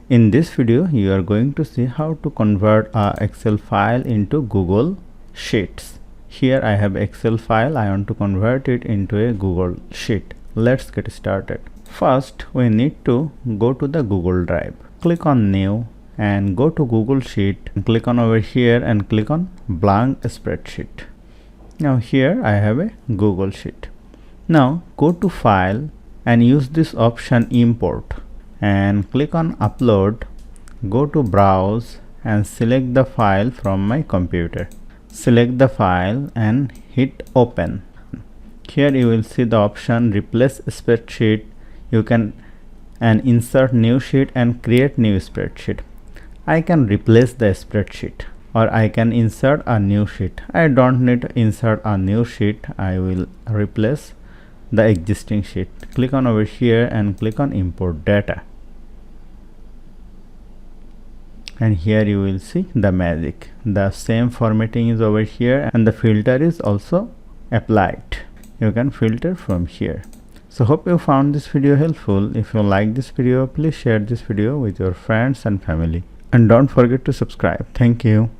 In this video, you are going to see how to convert a Excel file into Google Sheets. Here I have Excel file. I want to convert it into a Google Sheet. Let's get started. First, we need to go to the Google Drive. Click on New and go to Google Sheet. Click on over here and click on Blank Spreadsheet. Now here I have a Google Sheet. Now go to File and use this option Import and click on Upload. Go to Browse and select the file from my computer. Select the file and hit Open. Here you will see the option Replace Spreadsheet. You can insert new sheet and create new spreadsheet. I can replace the spreadsheet or I can insert a new sheet. I don't need to insert a new sheet. I will replace the existing sheet. Click on over here and click on Import Data. And here you will see the magic. The same formatting is over here and the filter is also applied. You can filter from here. So hope you found this video helpful. If you like this video, please share this video with your friends and family. And don't forget to subscribe. Thank you.